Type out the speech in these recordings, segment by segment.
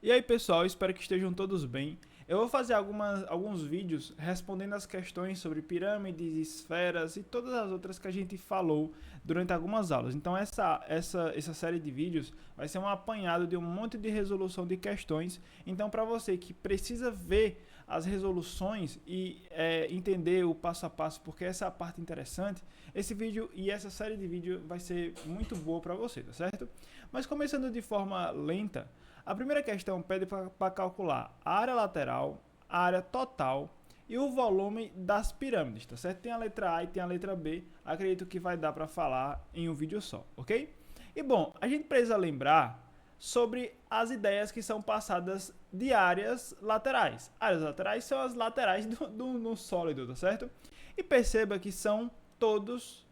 E aí pessoal, espero que estejam todos bem. Eu vou fazer alguns vídeos respondendo as questões sobre pirâmides, esferas e todas as outras que a gente falou durante algumas aulas. Então essa série de vídeos vai ser um apanhado de um monte de resolução de questões. Então para você que precisa ver as resoluções e entender o passo a passo, porque essa é a parte interessante, esse vídeo e essa série de vídeos vai ser muito boa para você, tá certo? Mas começando de forma lenta, a primeira questão pede para calcular a área lateral, a área total e o volume das pirâmides, tá certo? Tem a letra A e tem a letra B, acredito que vai dar para falar em um vídeo só, ok? E bom, a gente precisa lembrar sobre as ideias que são passadas de áreas laterais. Áreas laterais são as laterais do sólido, tá certo? E perceba que são todos,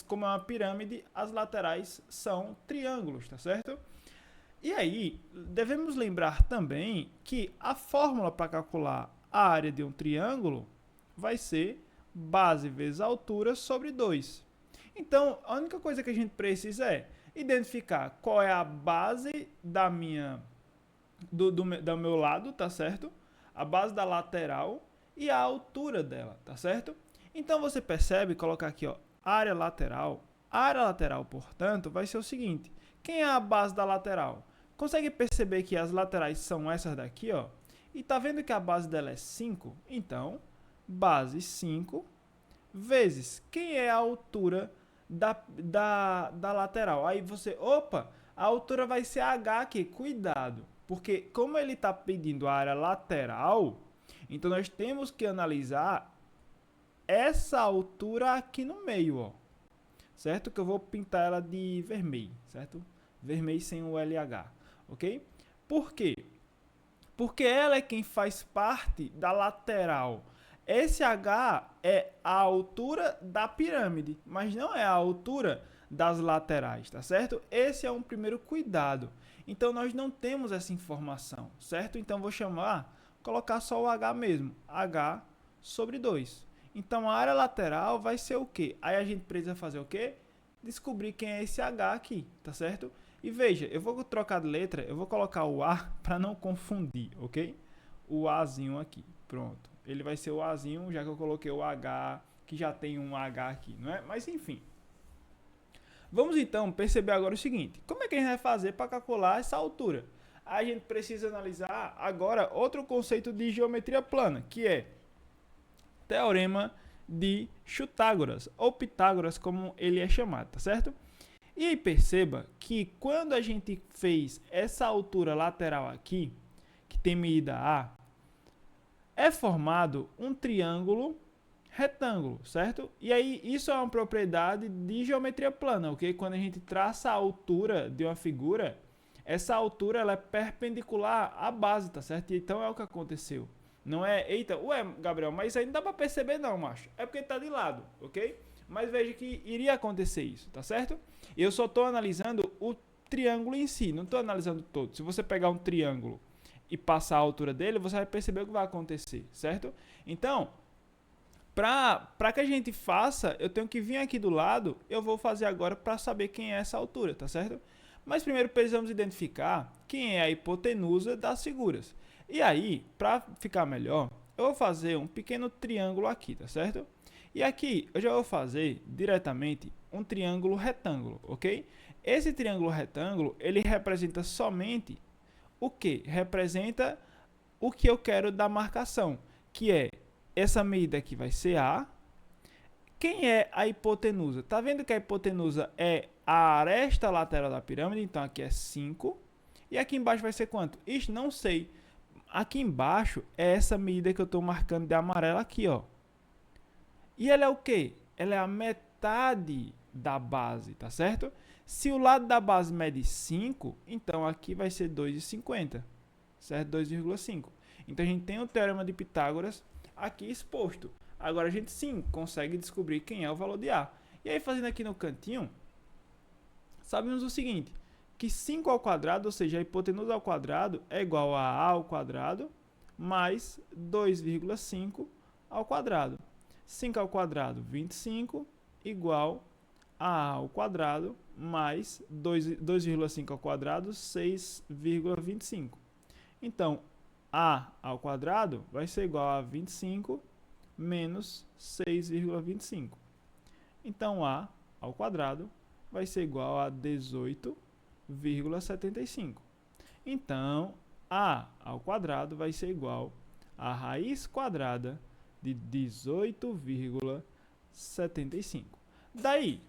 como é uma pirâmide, as laterais são triângulos, tá certo? E aí, devemos lembrar também que a fórmula para calcular a área de um triângulo vai ser base vezes altura sobre 2. Então, a única coisa que a gente precisa é identificar qual é a base do meu lado, tá certo? A base da lateral e a altura dela, tá certo? Então você percebe, colocar aqui, ó, área lateral. A área lateral, portanto, vai ser o seguinte: quem é a base da lateral? Consegue perceber que as laterais são essas daqui, ó? E tá vendo que a base dela é 5? Então, base 5 vezes quem é a altura da lateral. Aí você, opa, a altura vai ser H aqui, cuidado. Porque como ele está pedindo a área lateral, então nós temos que analisar essa altura aqui no meio, ó. Certo? Que eu vou pintar ela de vermelho, certo? Vermelho sem o LH, ok? Por quê? Porque ela é quem faz parte da lateral. Esse H é a altura da pirâmide, mas não é a altura das laterais, tá certo? Esse é um primeiro cuidado. Então nós não temos essa informação, certo? Então vou colocar só o H mesmo, H sobre 2. Então a área lateral vai ser o quê? Aí a gente precisa fazer o quê? Descobrir quem é esse H aqui, tá certo? E veja, eu vou trocar de letra, eu vou colocar o A para não confundir, ok? O Azinho aqui, pronto. Ele vai ser o Azinho, já que eu coloquei o H, que já tem um H aqui, não é? Mas enfim. Vamos então perceber agora o seguinte: como é que a gente vai fazer para calcular essa altura? A gente precisa analisar agora outro conceito de geometria plana, que é teorema de Chutágoras, ou Pitágoras, como ele é chamado, tá certo? E aí perceba que quando a gente fez essa altura lateral aqui, que tem medida A, é formado um triângulo retângulo, certo? E aí isso é uma propriedade de geometria plana, ok? Quando a gente traça a altura de uma figura, essa altura ela é perpendicular à base, tá certo? Então é o que aconteceu. Não é, eita, ué, Gabriel, mas isso aí não dá pra perceber não, macho. É porque tá de lado, ok? Mas veja que iria acontecer isso, tá certo? Eu só estou analisando o triângulo em si, não estou analisando todo. Se você pegar um triângulo e passar a altura dele, você vai perceber o que vai acontecer, certo? Então, para que a gente faça, eu tenho que vir aqui do lado, eu vou fazer agora para saber quem é essa altura, tá certo? Mas primeiro precisamos identificar quem é a hipotenusa das figuras. E aí, para ficar melhor, eu vou fazer um pequeno triângulo aqui, tá certo? E aqui eu já vou fazer diretamente um triângulo retângulo, ok? Esse triângulo retângulo, ele representa somente o que? Representa o que eu quero da marcação, que é essa medida aqui vai ser A. Quem é a hipotenusa? Tá vendo que a hipotenusa é a aresta lateral da pirâmide, então aqui é 5. E aqui embaixo vai ser quanto? Ixi, não sei. Aqui embaixo é essa medida que eu estou marcando de amarelo aqui, ó. E ela é o quê? Ela é a metade da base, tá certo? Se o lado da base mede 5, então aqui vai ser 2,50, certo? 2,5. Então a gente tem o teorema de Pitágoras aqui exposto. Agora a gente sim consegue descobrir quem é o valor de A. E aí fazendo aqui no cantinho, sabemos o seguinte, que 5 ao quadrado, ou seja, a hipotenusa ao quadrado é igual a A ao quadrado mais 2,5 ao quadrado. 5 ao quadrado, 25, igual a ao quadrado mais 2,5 ao quadrado, 6,25. Então, a ao quadrado vai ser igual a 25 menos 6,25. Então, a ao quadrado vai ser igual a 18,75. Então, a ao quadrado vai ser igual a raiz quadrada de 18,75. Daí,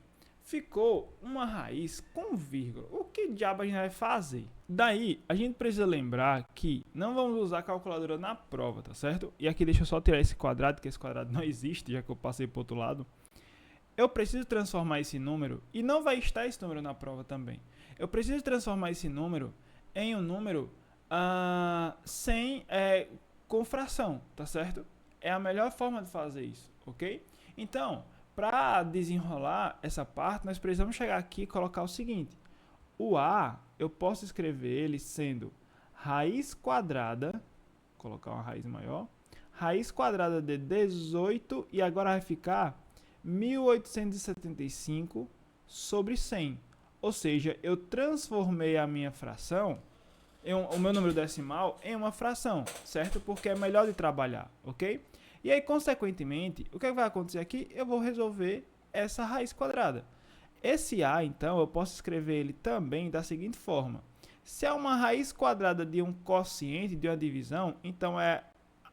ficou uma raiz com vírgula. O que diabo a gente vai fazer? Daí, a gente precisa lembrar que não vamos usar a calculadora na prova, tá certo? E aqui deixa eu só tirar esse quadrado, que esse quadrado não existe, já que eu passei para o outro lado. Eu preciso transformar esse número, e não vai estar esse número na prova também. Eu preciso transformar esse número em um número com fração, tá certo? É a melhor forma de fazer isso, ok? Então, para desenrolar essa parte, nós precisamos chegar aqui e colocar o seguinte. O a, eu posso escrever ele sendo raiz quadrada, colocar uma raiz maior, raiz quadrada de 18, e agora vai ficar 1875 sobre 100. Ou seja, eu transformei a minha fração, o meu número decimal, em uma fração, certo? Porque é melhor de trabalhar, ok? E aí, consequentemente, o que vai acontecer aqui? Eu vou resolver essa raiz quadrada. Esse a, então, eu posso escrever ele também da seguinte forma. Se é uma raiz quadrada de um quociente, de uma divisão, então é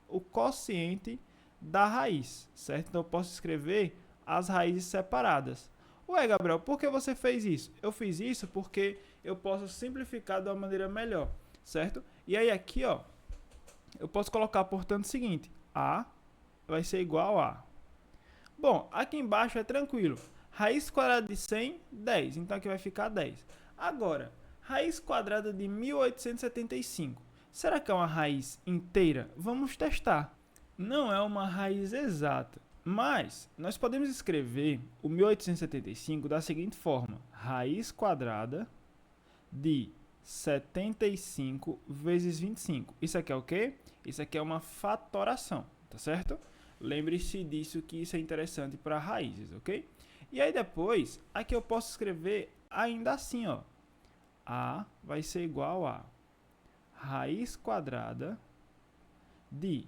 o quociente da raiz, certo? Então, eu posso escrever as raízes separadas. Ué, Gabriel, por que você fez isso? Eu fiz isso porque eu posso simplificar de uma maneira melhor, certo? E aí aqui, ó, eu posso colocar, portanto, o seguinte. A vai ser igual a... Bom, aqui embaixo é tranquilo. Raiz quadrada de 100, 10. Então aqui vai ficar 10. Agora, raiz quadrada de 1875. Será que é uma raiz inteira? Vamos testar. Não é uma raiz exata, mas nós podemos escrever o 1875 da seguinte forma. Raiz quadrada de 75 vezes 25. Isso aqui é o quê? Isso aqui é uma fatoração, tá certo? Lembre-se disso, que isso é interessante para raízes, ok? E aí depois, aqui eu posso escrever ainda assim, ó. A vai ser igual a raiz quadrada de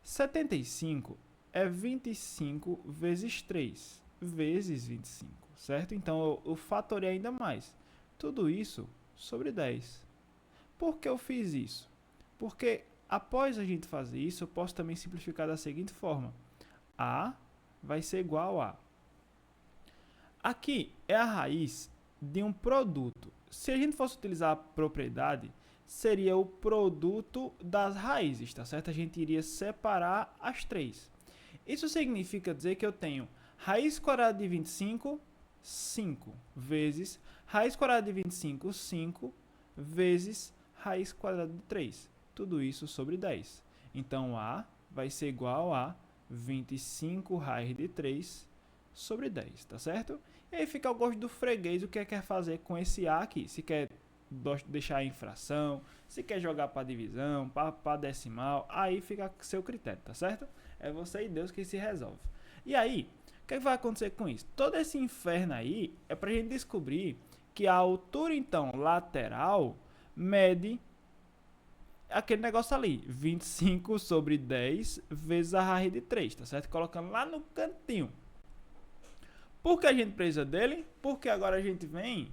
75 é 25 vezes 3, vezes 25, certo? Então eu fatorei ainda mais. Tudo isso sobre 10. Por que eu fiz isso? Porque após a gente fazer isso, eu posso também simplificar da seguinte forma. A vai ser igual a... Aqui é a raiz de um produto. Se a gente fosse utilizar a propriedade, seria o produto das raízes, tá certo? A gente iria separar as três. Isso significa dizer que eu tenho raiz quadrada de 25, 5, vezes raiz quadrada de 25, 5, vezes raiz quadrada de 3. Tudo isso sobre 10. Então, A vai ser igual a 25 raiz de 3 sobre 10, tá certo? E aí fica ao gosto do freguês o que quer fazer com esse A aqui. Se quer deixar em fração, se quer jogar para divisão, para decimal, aí fica a seu critério, tá certo? É você e Deus que se resolve. E aí, o que vai acontecer com isso? Todo esse inferno aí é para a gente descobrir que a altura, então, lateral mede aquele negócio ali, 25 sobre 10 vezes a raiz de 3, tá certo? Colocando lá no cantinho. Por que a gente precisa dele? Porque agora a gente vem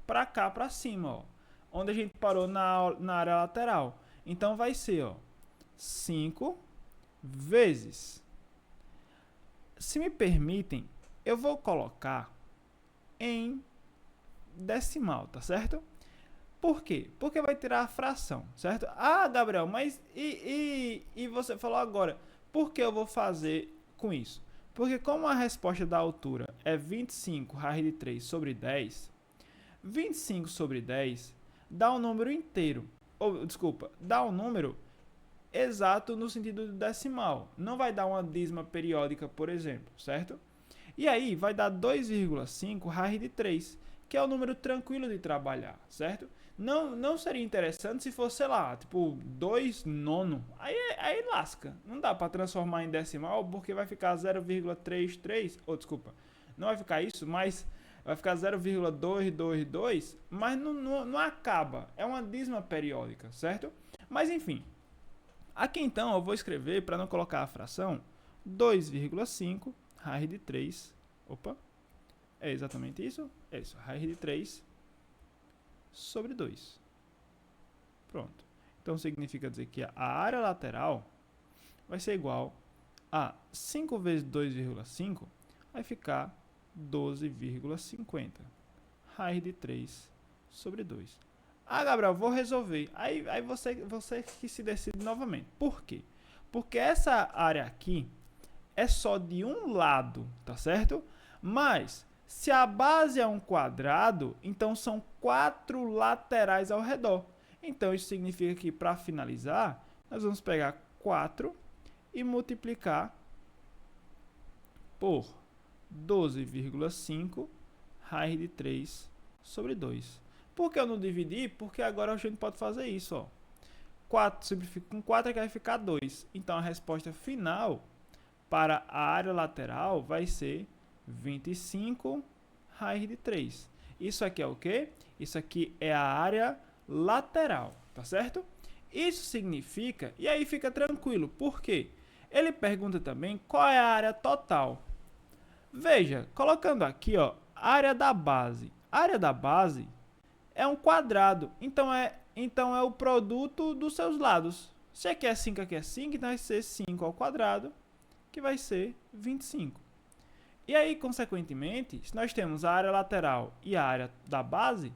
para cá, para cima, ó, onde a gente parou na área lateral. Então vai ser, ó, 5 vezes. Se me permitem, eu vou colocar em decimal, tá certo? Por quê? Porque vai tirar a fração, certo? Ah, Gabriel, mas e você falou agora, por que eu vou fazer com isso? Porque como a resposta da altura é 25 raiz de 3 sobre 10, 25 sobre 10 dá um número inteiro. Ou, desculpa, dá um número exato no sentido de decimal. Não vai dar uma dízima periódica, por exemplo, certo? E aí vai dar 2,5 raiz de 3, que é o número tranquilo de trabalhar, certo? Não seria interessante se fosse, sei lá, tipo 2 nono. Aí lasca. Não dá para transformar em decimal porque vai ficar 0,33. Ou desculpa, não vai ficar isso, mas vai ficar 0,222, mas não acaba. É uma dízima periódica, certo? Mas enfim, aqui então eu vou escrever, para não colocar a fração, 2,5 raiz de 3, opa, é exatamente isso? É isso, raiz de 3 sobre 2. Pronto. Então significa dizer que a área lateral vai ser igual a 5 vezes 2,5 vai ficar 12,50. Raiz de 3 sobre 2. Ah, Gabriel, vou resolver. Aí você que se decide novamente. Por quê? Porque essa área aqui é só de um lado, tá certo? Mas se a base é um quadrado, então são 4 laterais ao redor. Então isso significa que, para finalizar, nós vamos pegar 4 e multiplicar por 12,5 raiz de 3 sobre 2. Por que eu não dividi? Porque agora a gente pode fazer isso, ó. 4 simplifica com 4 que vai ficar 2. Então a resposta final para a área lateral vai ser 25 raiz de 3. Isso aqui é o quê? Isso aqui é a área lateral, tá certo? Isso significa, e aí fica tranquilo, por quê? Ele pergunta também qual é a área total. Veja, colocando aqui, ó, área da base. A área da base é um quadrado, então é o produto dos seus lados. Se aqui é 5, aqui é 5, então vai ser 5 ao quadrado, que vai ser 25. E aí, consequentemente, se nós temos a área lateral e a área da base,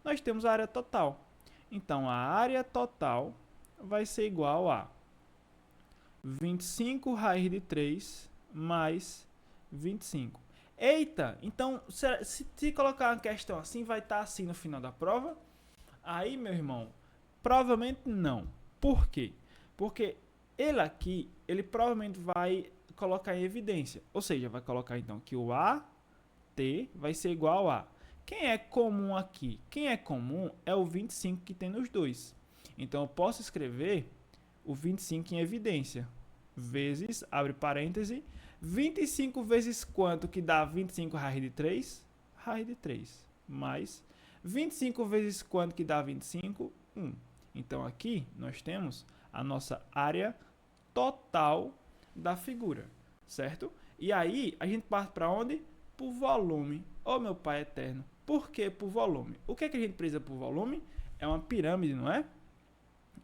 nós temos a área total. Então, a área total vai ser igual a 25 raiz de 3 mais 25. Eita, então, se colocar uma questão assim, vai estar assim no final da prova? Aí, meu irmão, provavelmente não. Por quê? Porque ele aqui, ele provavelmente vai colocar em evidência. Ou seja, vai colocar então que o AT vai ser igual a... Quem é comum aqui? Quem é comum é o 25 que tem nos dois. Então, eu posso escrever o 25 em evidência. Vezes, abre parêntese, 25 vezes quanto que dá 25 raiz de 3? Raiz de 3. Mais 25 vezes quanto que dá 25? 1. Então, aqui nós temos a nossa área total da figura, certo? E aí, a gente parte para onde? Por volume. Oh, meu pai eterno. Por que por volume? O que é que a gente precisa por volume? É uma pirâmide, não é?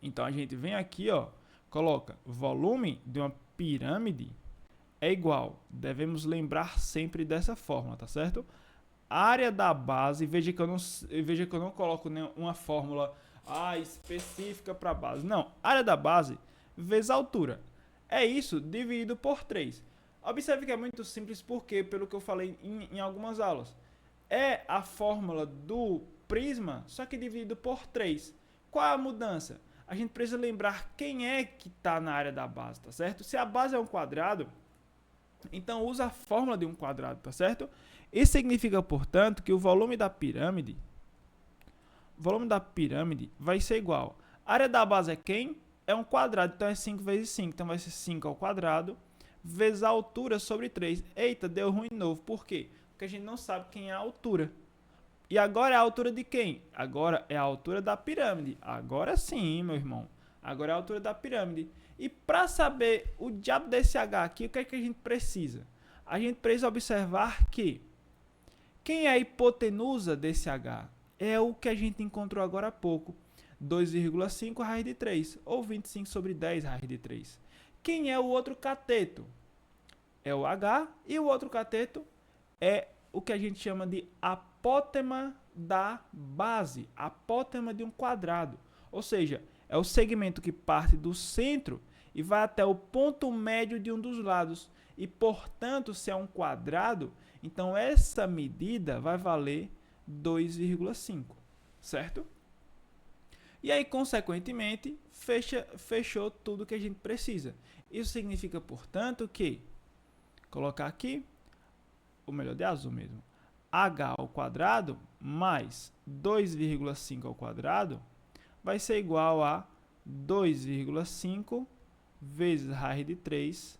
Então, a gente vem aqui, ó, coloca volume de uma pirâmide é igual. Devemos lembrar sempre dessa forma, tá certo? Área da base, veja que eu não coloco nenhuma fórmula específica para a base. Não, área da base vezes a altura. É isso dividido por 3. Observe que é muito simples porque, pelo que eu falei em algumas aulas, é a fórmula do prisma, só que dividido por 3. Qual é a mudança? A gente precisa lembrar quem é que está na área da base, tá certo? Se a base é um quadrado, então usa a fórmula de um quadrado, tá certo? Isso significa, portanto, que o volume da pirâmide vai ser igual. A área da base é quem? É um quadrado, então é 5 vezes 5. Então vai ser 5 ao quadrado vezes a altura sobre 3. Eita, deu ruim de novo. Por quê? Porque a gente não sabe quem é a altura. E agora é a altura de quem? Agora é a altura da pirâmide. Agora sim, meu irmão. Agora é a altura da pirâmide. E para saber o diabo desse H aqui, o que é que a gente precisa? A gente precisa observar que quem é a hipotenusa desse H? É o que a gente encontrou agora há pouco. 2,5 raiz de 3, ou 25 sobre 10 raiz de 3. Quem é o outro cateto? É o H, e o outro cateto é o que a gente chama de apótema da base, apótema de um quadrado. Ou seja, é o segmento que parte do centro e vai até o ponto médio de um dos lados. E, portanto, se é um quadrado, então essa medida vai valer 2,5, certo? E aí, consequentemente, fechou tudo que a gente precisa. Isso significa, portanto, que, colocar aqui, ou melhor, de azul mesmo, h ao quadrado mais 2,5 ao quadrado vai ser igual a 2,5 vezes raiz de 3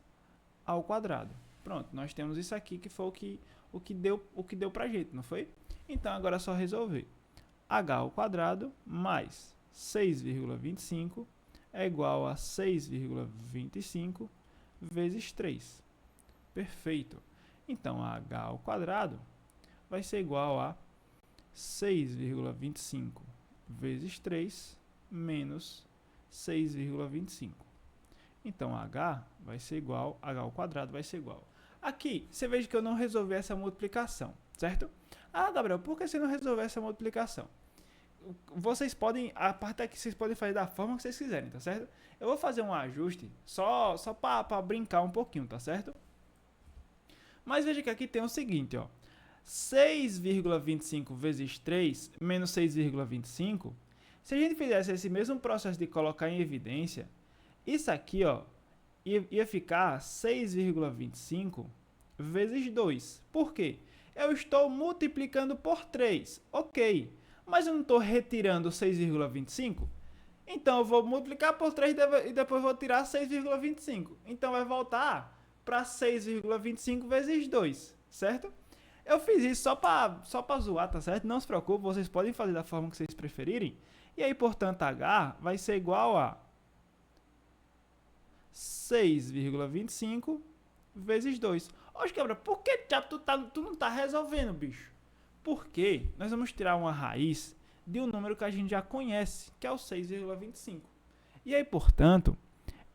ao quadrado. Pronto, nós temos isso aqui que foi o que deu pra gente, não foi? Então, agora é só resolver. H ao quadrado mais 6,25 é igual a 6,25 vezes 3. Perfeito. Então, h ao quadrado vai ser igual a 6,25 vezes 3 menos 6,25. Então, h vai ser igual, h ao quadrado vai ser igual. Aqui, você veja que eu não resolvi essa multiplicação, certo? Ah, Gabriel, por que você não resolveu essa multiplicação? Vocês podem, a parte aqui vocês podem fazer da forma que vocês quiserem, tá certo? Eu vou fazer um ajuste só para brincar um pouquinho, tá certo? Mas veja que aqui tem o seguinte, ó. 6,25 vezes 3 menos 6,25, se a gente fizesse esse mesmo processo de colocar em evidência, isso aqui, ó, ia ficar 6,25 vezes 2. Por quê? Eu estou multiplicando por 3, ok, mas eu não estou retirando 6,25, então eu vou multiplicar por 3 e depois vou tirar 6,25. Então vai voltar para 6,25 vezes 2, certo? Eu fiz isso só para zoar, tá certo? Não se preocupe, vocês podem fazer da forma que vocês preferirem. E aí, portanto, h vai ser igual a 6,25 vezes 2. Oxe, Gabriel, por que tu não tá resolvendo, bicho? Porque nós vamos tirar uma raiz de um número que a gente já conhece, que é o 6,25. E aí, portanto,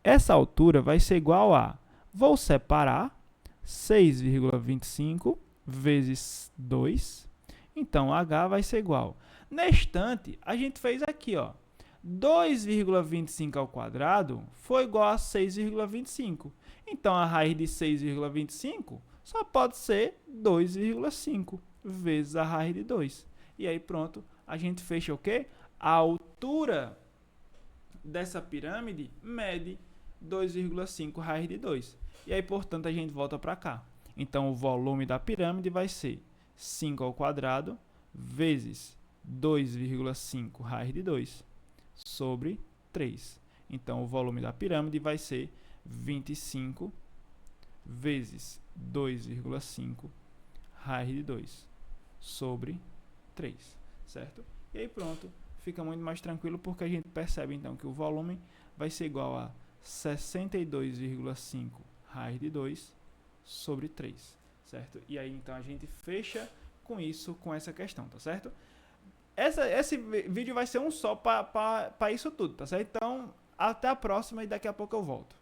essa altura vai ser igual a... Vou separar 6,25 vezes 2. Então, h vai ser igual. Na estante, a gente fez aqui, ó. 2,25 ao quadrado foi igual a 6,25. Então, a raiz de 6,25 só pode ser 2,5 vezes a raiz de 2. E aí, pronto, a gente fecha o quê? A altura dessa pirâmide mede 2,5 raiz de 2. E aí, portanto, a gente volta para cá. Então, o volume da pirâmide vai ser 5 ao quadrado vezes 2,5 raiz de 2 sobre 3. Então, o volume da pirâmide vai ser 25 vezes 2,5 raiz de 2 sobre 3, certo? E aí pronto, fica muito mais tranquilo porque a gente percebe então que o volume vai ser igual a 62,5 raiz de 2 sobre 3, certo? E aí então a gente fecha com isso, com essa questão, tá certo? Esse vídeo vai ser um só para isso tudo, tá certo? Então, até a próxima e daqui a pouco eu volto.